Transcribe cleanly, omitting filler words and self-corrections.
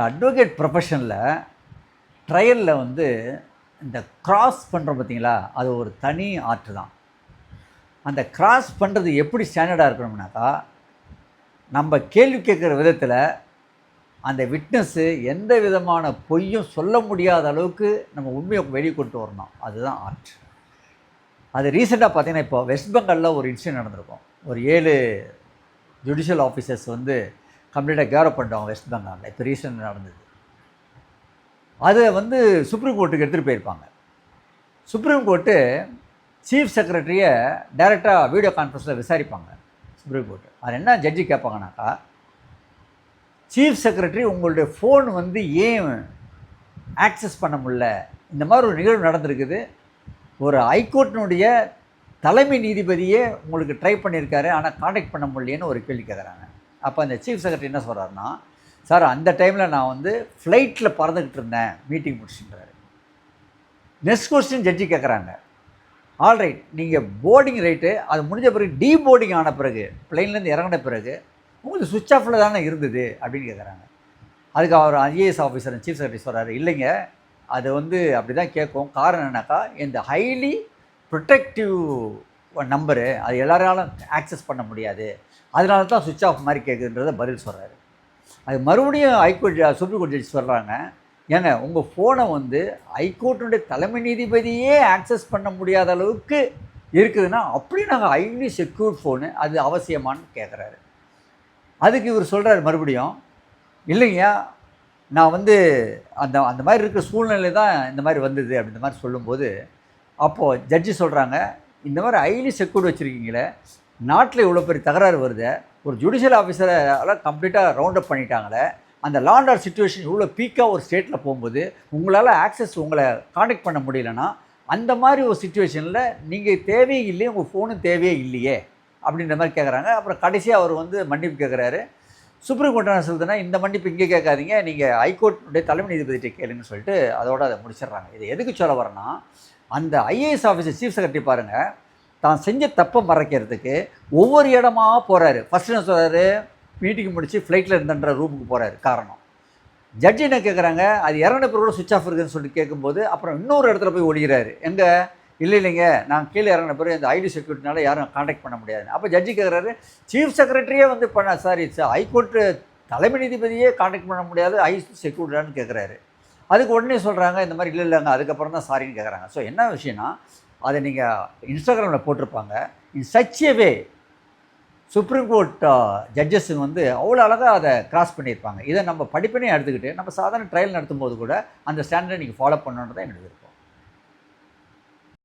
Advocate ப்ரொஃபஷனில் ட்ரையலில் வந்து இந்த cross பண்ணுறோம் பார்த்தீங்களா, அது ஒரு தனி ஆர்ட் தான். அந்த கிராஸ் பண்ணுறது எப்படி ஸ்டாண்டர்டாக இருக்கணும்னாக்கா, நம்ம கேள்வி கேட்குற விதத்தில் அந்த விட்னஸ்ஸு எந்த விதமான பொய்யும் சொல்ல முடியாத அளவுக்கு நம்ம உண்மையை வெளியே கொண்டு வரணும். அதுதான் ஆர்ட். அது ரீசெண்டாக பார்த்தீங்கன்னா, இப்போ வெஸ்ட் பெங்காலில் ஒரு இன்சிடென்ட் நடந்திருக்கும். ஒரு 7 ஜுடிஷியல் ஆஃபீஸர்ஸ் வந்து கம்ப்ளீட்டாக கேரப் பண்ணிட்டாங்க வெஸ்ட் பெங்காலில். இப்போ ரீசெண்ட் நடந்தது. அதை வந்து சுப்ரீம் கோர்ட்டுக்கு எடுத்துகிட்டு போயிருப்பாங்க. சுப்ரீம் கோர்ட்டு சீஃப் செக்ரட்டரியை டைரெக்டாக வீடியோ கான்ஃபரன்ஸில் விசாரிப்பாங்க. சுப்ரீம் கோர்ட்டு அது என்ன ஜட்ஜி கேட்பாங்கனாக்கா, சீஃப் செக்ரட்டரி உங்களுடைய ஃபோன் வந்து ஏன் ஆக்சஸ் பண்ண முடியல, இந்த மாதிரி ஒரு நிகழ்வு நடந்திருக்குது, ஒரு ஹைகோர்ட்டினுடைய தலைமை நீதிபதியே உங்களுக்கு ட்ரை பண்ணியிருக்காரு, ஆனால் காண்டாக்ட் பண்ண முடியலன்னு ஒரு கேள்வி கேட்குறாங்க. அப்போ அந்த சீஃப் செக்ரட்டரி என்ன சொல்கிறாருன்னா, சார் அந்த டைமில் நான் வந்து ஃப்ளைட்டில் பறந்துக்கிட்டு இருந்தேன், மீட்டிங் முடிச்சுன்றாரு. நெக்ஸ்ட் கொஸ்டின் ஜட்ஜி கேட்குறாங்க, ஆல்ரைட் நீங்கள் போர்டிங் ரைட்டு, அது முடிஞ்ச பிறகு போர்டிங் ஆன பிறகு பிளைன்லேருந்து இறங்கின பிறகு உங்களுக்கு சுவிட்ச் ஆஃபில் தானே இருந்தது அப்படின்னு கேட்குறாங்க. அதுக்கு அவர் ஐஏஎஸ் ஆஃபீஸர் சீஃப் செக்ரட்டரி சொல்கிறாரு, இல்லைங்க அது வந்து அப்படி தான் கேட்கும். காரணம் என்னன்னாக்கா, இந்த ஹைலி ப்ரொடெக்டிவ் நம்பரு அது எல்லாராலும் ஆக்சஸ் பண்ண முடியாது, அதனால தான் சுவிட்ச் ஆஃப் மாதிரி கேட்குதுன்றதை பதில் சொல்கிறாரு. அது மறுபடியும் ஹைகோர்ட் சுப்ரீம் கோர்ட் ஜட்ஜி சொல்கிறாங்க, ஏங்க உங்கள் ஃபோனை வந்து ஹைகோர்ட்டுடைய தலைமை நீதிபதியே ஆக்சஸ் பண்ண முடியாத அளவுக்கு இருக்குதுன்னா அப்படி நாங்கள் ஹைலி செக்யூர் ஃபோனு அது அவசியமானு கேட்குறாரு. அதுக்கு இவர் சொல்கிறார் மறுபடியும், இல்லைங்க நான் வந்து அந்த மாதிரி இருக்கிற சூழ்நிலை தான் இந்த மாதிரி வந்தது அப்படின்ற மாதிரி சொல்லும்போது, அப்போது ஜட்ஜி சொல்கிறாங்க, இந்த மாதிரி ஹைலி செக்யூர்டு வச்சுருக்கீங்களே, நாட்டில் இவ்வளோ பெரிய தகராறு வருது, ஒரு ஜுடிஷியல் ஆஃபீஸரை எல்லாம் கம்ப்ளீட்டாக ரவுண்ட் அப் பண்ணிட்டாங்களே, அந்த லா அண்ட் ஆர்டர் சிச்சுவேஷன் இவ்வளோ பீக்காக ஒரு ஸ்டேட்டில் போகும்போது உங்களால் ஆக்சஸ் உங்களை காண்டக்ட் பண்ண முடியலன்னா, அந்த மாதிரி ஒரு சுச்சுவேஷனில் நீங்கள் தேவையே இல்லையே, உங்கள் ஃபோனும் தேவையே இல்லையே அப்படின்ற மாதிரி கேட்குறாங்க. அப்புறம் கடைசியாக அவர் வந்து மன்னிப்பு கேட்குறாரு. சுப்ரீம் கோர்ட் என்ன சொல்லுதுன்னா, இந்த மன்னிப்பு இங்கே கேட்காதீங்க, நீங்கள் ஹைகோர்ட்டுடைய தலைமை நீதிபதிகிட்ட கேளுங்கன்னு சொல்லிட்டு அதோடு அதை முடிச்சிடுறாங்க. இது எதுக்கு சொல்ல வரேன்னா, அந்த ஐஏஎஸ் ஆஃபீஸர் சீஃப் செக்ரட்டரி பாருங்கள், தான் செஞ்ச தப்பை மறைக்கிறதுக்கு ஒவ்வொரு இடமா போகிறாரு. ஃபஸ்ட்டு என்ன சொல்கிறாரு, மீட்டிங் முடித்து ஃப்ளைட்டில் இருந்தன்ற ரூமுக்கு போகிறாரு. காரணம், ஜட்ஜி என்ன கேட்குறாங்க, அது இறங்கின பிறகு கூட சுவிட்ச் ஆஃப் இருக்குதுன்னு சொல்லிட்டு கேட்கும்போது, அப்புறம் இன்னொரு இடத்துல போய் ஒழிகிறாரு. எங்கே, இல்லைங்க நான் கீழே இறங்கின பிறகு இந்த ஐடி செக்யூரிட்டினால யாரும் காண்டாக்ட் பண்ண முடியாதுன்னு. அப்போ ஜட்ஜி கேட்குறாரு, சீஃப் செக்ரட்டரியே வந்து ஹைகோர்ட்டு தலைமை நீதிபதியே காண்டாக்ட் பண்ண முடியாது, செக்யூரிட்டான்னு கேட்குறாரு. அதுக்கு உடனே சொல்கிறாங்க, இந்த மாதிரி இல்லைங்க அதுக்கப்புறம் தான் சாரின்னு கேட்குறாங்க. ஸோ என்ன விஷயம்னா, அதை நீங்கள் இன்ஸ்டாகிராமில் போட்டிருப்பாங்க. In such a way supreme court ஜட்ஜஸுங்க வந்து அவ்வளோ அழகாக அதை கிராஸ் பண்ணியிருப்பாங்க. இதை நம்ம படிப்பினே எடுத்துக்கிட்டு நம்ம சாதாரண ட்ரையல் நடத்தும் போது கூட அந்த ஸ்டாண்டர்டை நீங்கள் ஃபாலோ பண்ணணுன்றது தான் என்னோட விருப்பம்.